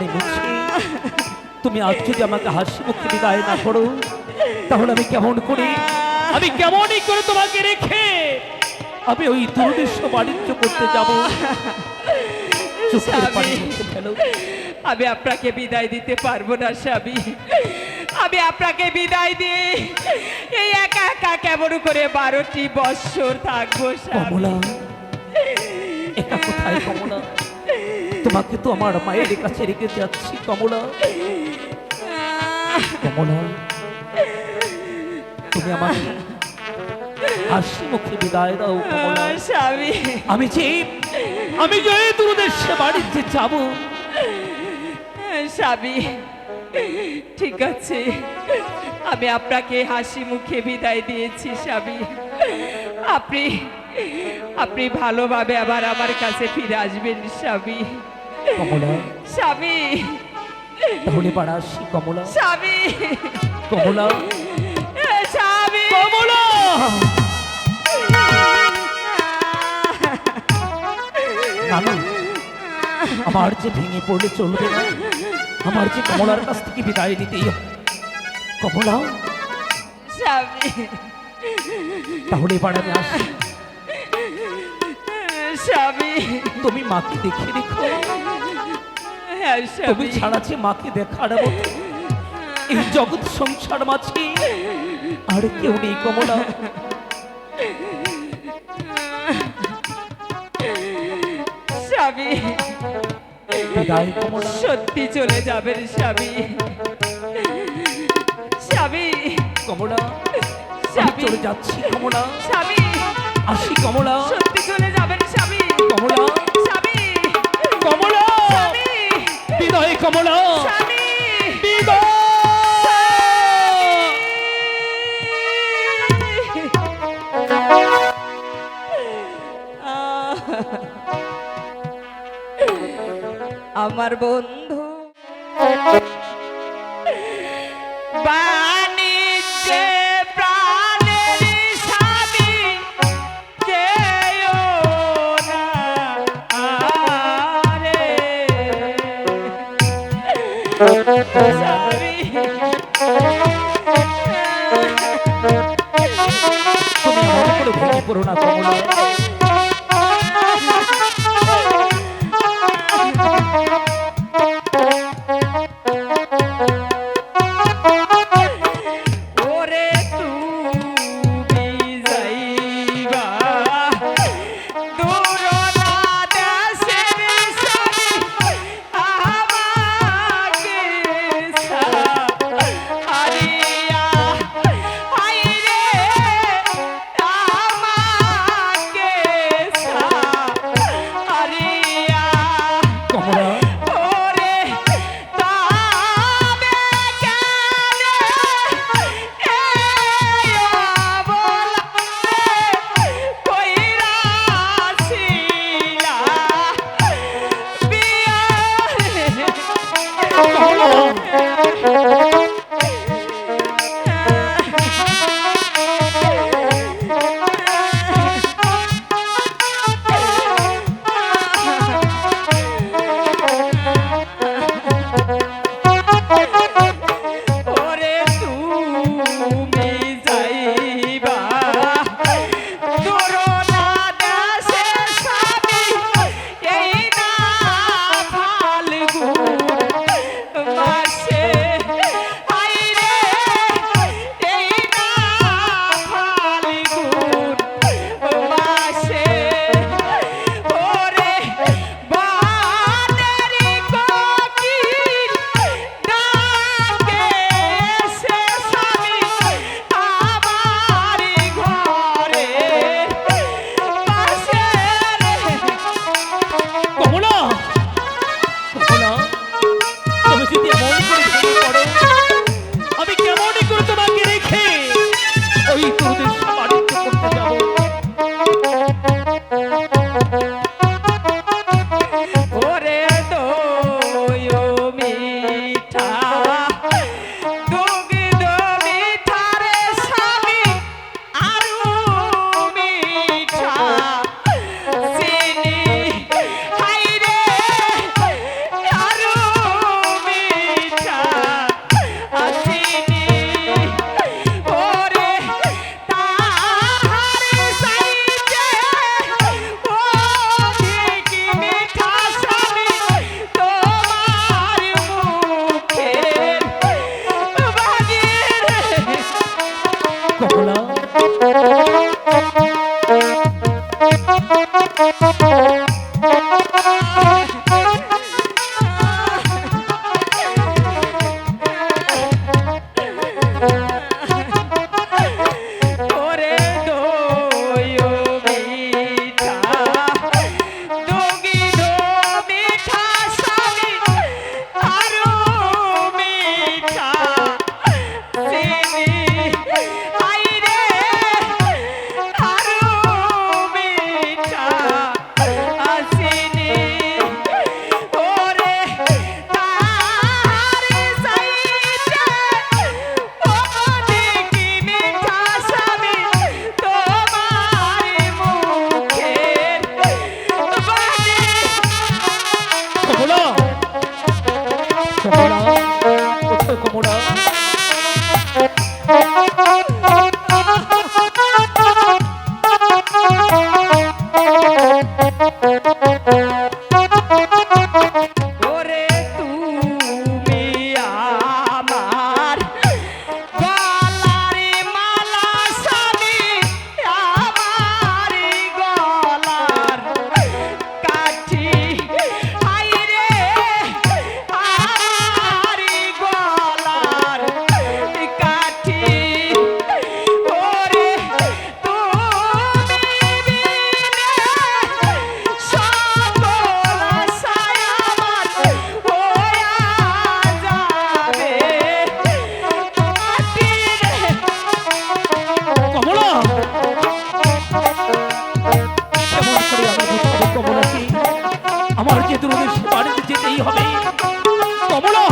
অভিমানে মুছে তুমি আজ যদি আমাকে হাসি মুখে বিদায় না করো, তাহলে আমি কেমনই করে তোমাকে রেখে আমি ওই দুর্দেশ বাণিজ্য করতে যাব। চোখের পানি মুছে ফেলো। আমি আপনাকে বিদায় দিতে পারবো না স্বামী। আমি আপনাকে বিদায় দিয়ে এই একা একা কেমন করে 12টি বৎসর থাকবো স্বামী। কমলা, একা কোথায় কমলা? তোমাকে তো আমার মায়ের কাছে রেখে যাচ্ছি কমলা। কমলা, তুমি আমাকে হাসি মুখে বিদায় দাও কমলা। স্বামী, আমি যে দূরদেশে বাড়িতে যাব। স্বামী ঠিক আছে, আমি আপনাকে হাসি মুখে বিদায় দিয়েছি স্বামী। আপনি আপনি ভালোভাবে আবার আমার কাছে ফিরে আসবেন স্বামী। কমলা, স্বামী, তাহলে পাড়া আসি কমলা। স্বামী, কমলা, স্বামী, কমলা। নানু, আমার যে ভেঙে পড়লে চলবে না, আমার যে কমলার কাছ থেকে বিদায় নিতেই হবে। কমলা, স্বামী, তাহলে এবার আমি আসি। স্বামী, তুমি মাকে দেখে রেখো। হ্যাঁ তুমি স্বামী, ছাড়া যে মাকে দেখার মতো এই জগৎ সংসার মাঝে আর কেউ নেই কমলা। স্বামী, বিদায় কমলা। সত্যি চলে যাবেন স্বামী। স্বামী, কমলা, আমি স্বামী, চলে যাচ্ছি কমলা। স্বামী, আসি কমলা। সত্যি চলে যাবেন স্বামী। কমলা, স্বামী, কমলা, স্বামী, বিদায় কমলা, স্বামী, বিদায়। আমার বন্ধু বাণিজ্যে প্রাণের স্বামী যেও না আরে স্বামী, তুমি আমার উপরে ভেঙে পড়ো না কমলা। ওরে তুমি যাইবা দূর দেশের স্বামী আমাকে ছাড়িয়া, হায়রে আমাকে কমলা। ওরে তুমি আমার গলার মালা স্বামী, আমার গলার কাঠি, হায়রে আমার গলার কাঠি। ওরে তুমি বিনে সকল আশায় আমার হইয়া যাবে মাটি রে। কমলা, কেমন করে আমি বুঝবো কমলাকে? আমার যে দূরদেশ বাড়িতে যেতেই হবে। কমলা,